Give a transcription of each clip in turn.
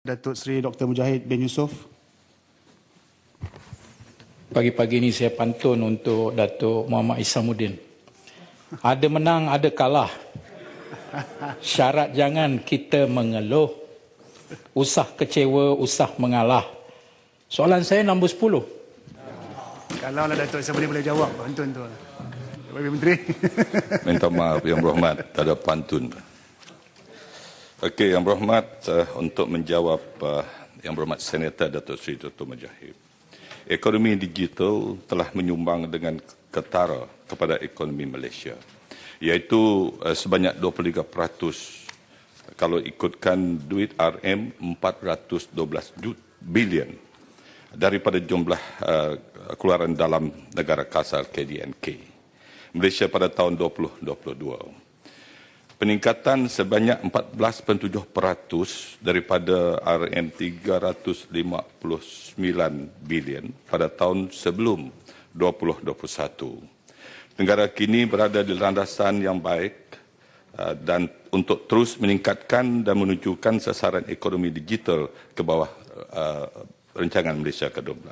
Datuk Seri Dr. Mujahid bin Yusof. Pagi-pagi ini saya pantun untuk Datuk Muhammad Isamuddin. Ada menang, ada kalah. Syarat jangan kita mengeluh. Usah kecewa, usah mengalah. Soalan saya nombor 10. Kalau lah Datuk Isamuddin boleh jawab pantun tu. Bagi Menteri. Minta maaf Yang Berhormat, tak ada pantun. Okey, Yang Berhormat, untuk menjawab Yang Berhormat Senator Datuk Seri Dr. Mujahid. Ekonomi digital telah menyumbang dengan ketara kepada ekonomi Malaysia, iaitu sebanyak 23% kalau ikutkan duit RM 412 bilion daripada jumlah keluaran dalam negara kasar KDNK Malaysia pada tahun 2022. Peningkatan sebanyak 14.7% daripada RM 359 bilion pada tahun sebelum 2021. Negara kini berada di landasan yang baik dan untuk terus meningkatkan dan menunjukkan sasaran ekonomi digital ke bawah rancangan Malaysia ke-12.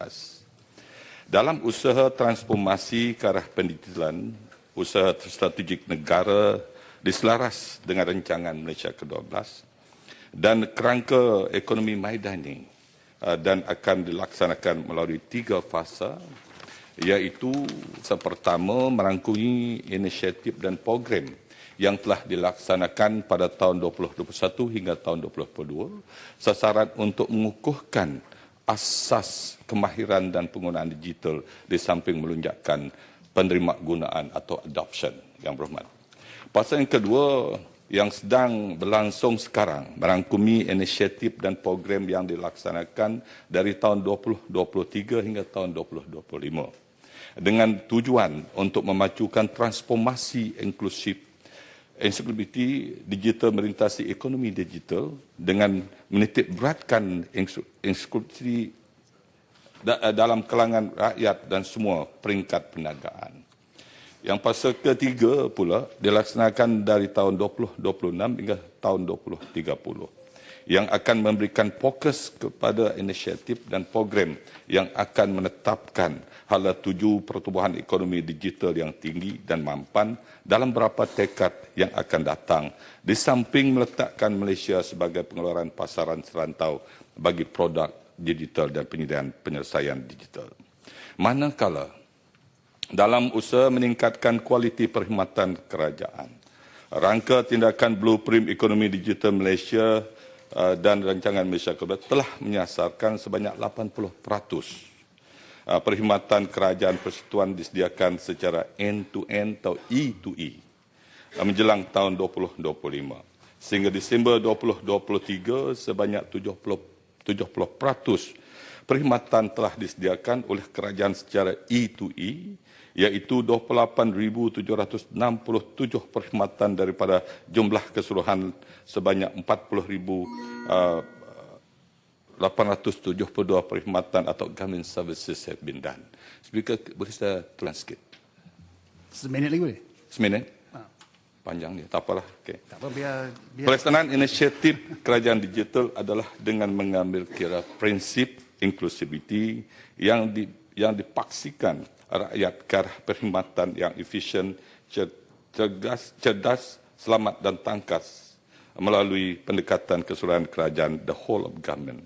Dalam usaha transformasi ke arah pendigitalan, usaha strategik negara diselaras dengan rancangan Malaysia ke-12 dan kerangka ekonomi maidani dan akan dilaksanakan melalui 3 fasa, iaitu pertama merangkumi inisiatif dan program yang telah dilaksanakan pada tahun 2021 hingga tahun 2022, sasaran untuk mengukuhkan asas kemahiran dan penggunaan digital di samping melonjakkan penerima gunaan atau adoption. Yang Berhormat. Pasal yang kedua yang sedang berlangsung sekarang merangkumi inisiatif dan program yang dilaksanakan dari tahun 2023 hingga tahun 2025 dengan tujuan untuk memajukan transformasi inklusif digital melintasi ekonomi digital dengan menitik beratkan inklusi dalam kalangan rakyat dan semua peringkat perniagaan. Yang pasal ketiga pula dilaksanakan dari tahun 2026 hingga tahun 2030 yang akan memberikan fokus kepada inisiatif dan program yang akan menetapkan hala tuju pertumbuhan ekonomi digital yang tinggi dan mampan dalam beberapa dekad yang akan datang, di samping meletakkan Malaysia sebagai pengeluaran pasaran serantau bagi produk digital dan penyelesaian digital. Manakala dalam usaha meningkatkan kualiti perkhidmatan kerajaan, rangka tindakan blueprint ekonomi digital Malaysia dan rancangan Malaysia ke-12 telah menyasarkan sebanyak 80% perkhidmatan kerajaan persekutuan disediakan secara end-to-end atau E2E menjelang tahun 2025. Sehingga Disember 2023 sebanyak 70% perkhidmatan telah disediakan oleh kerajaan secara E2E, iaitu 28,767 perkhidmatan daripada jumlah keseluruhan sebanyak 40,872 perkhidmatan atau government services have been done. Speaker, boleh saya tulang sikit? Seminit lagi boleh? Seminit? Panjang dia, tak apalah. Okay. Tak apa, biar Pelaksanaan inisiatif kerajaan digital adalah dengan mengambil kira prinsip inclusivity yang dipaksikan rakyat ke arah perkhidmatan yang efisien, cerdas, selamat dan tangkas melalui pendekatan keseluruhan kerajaan, the whole of government.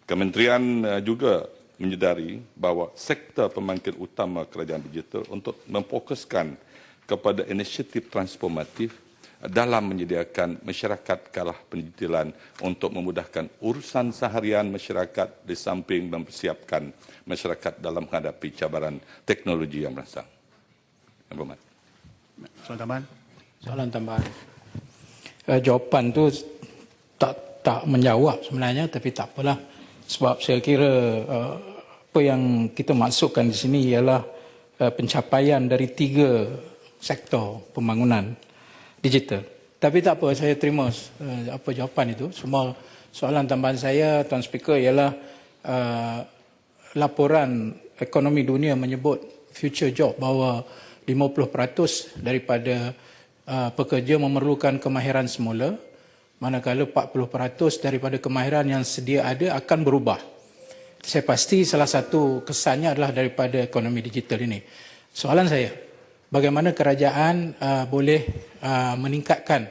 Kementerian juga menyedari bahawa sektor pembangkit utama kerajaan digital untuk memfokuskan kepada inisiatif transformatif dalam menyediakan masyarakat ke arah pendigitalan untuk memudahkan urusan seharian masyarakat di samping mempersiapkan masyarakat dalam menghadapi cabaran teknologi yang merangsang. Yang Berhormat. soalan tambahan. Soalan tambahan. Jawapan tu tak menjawab sebenarnya, tapi tak apalah. Sebab saya kira apa yang kita maksudkan di sini ialah pencapaian dari 3 sektor pembangunan digital. Tapi tak apa, saya terima jawapan itu. Semua soalan tambahan saya, Tuan Speaker, ialah laporan ekonomi dunia menyebut future job bahawa 50% daripada pekerja memerlukan kemahiran semula manakala 40% daripada kemahiran yang sedia ada akan berubah. Saya pasti salah satu kesannya adalah daripada ekonomi digital ini. Soalan saya, bagaimana kerajaan boleh meningkatkan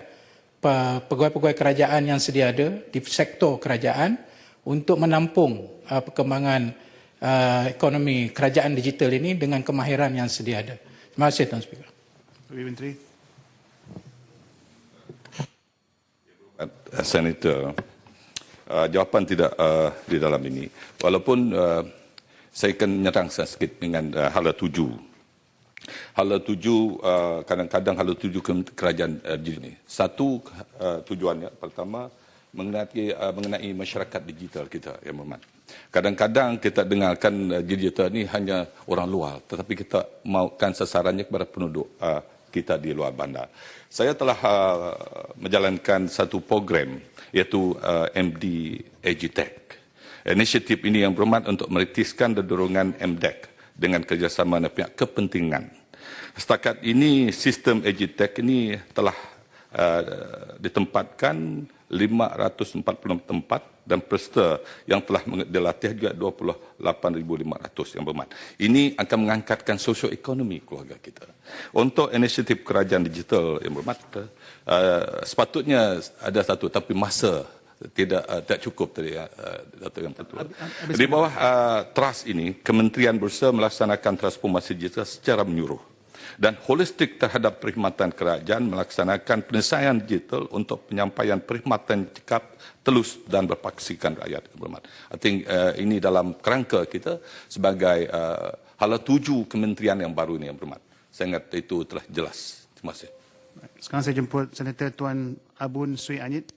pegawai-pegawai kerajaan yang sedia ada di sektor kerajaan untuk menampung perkembangan ekonomi kerajaan digital ini dengan kemahiran yang sedia ada. Terima kasih Tuan Speaker. Ibu Menteri. Senator, jawapan tidak di dalam ini. Walaupun saya akan menyerang sedikit dengan hala 7. Hala 7, kadang-kadang hala 7 kerajaan ini. Satu tujuannya, pertama, mengenai masyarakat digital kita yang berhormat. Kadang-kadang kita dengarkan digital ini hanya orang luar, tetapi kita maukan sasarannya kepada penduduk kita di luar bandar. Saya telah menjalankan satu program iaitu MD Agitech. Inisiatif ini yang berhormat untuk meritiskan dorongan MDEC dengan kerjasama dengan pihak kepentingan. Setakat ini sistem Agitech ini telah ditempatkan 546 tempat dan peserta yang telah dilatih juga 28,500 yang berhormat. Ini akan mengangkatkan sosioekonomi keluarga kita. Untuk inisiatif kerajaan digital yang berhormat, sepatutnya ada satu, tapi masa tidak cukup tadi Dato' Yang Pertua. Di bawah trust ini, Kementerian Berusaha melaksanakan transformasi digital secara menyeluruh dan holistik terhadap perkhidmatan kerajaan, melaksanakan penyelesaian digital untuk penyampaian perkhidmatan cekap, telus dan berpaksikan rakyat. I think ini dalam kerangka kita sebagai hala 7 kementerian yang baru ini yang berhormat. Saya ingat itu telah jelas. Terima kasih. Sekarang saya jemput Senator Tuan Abun Sri Anyit.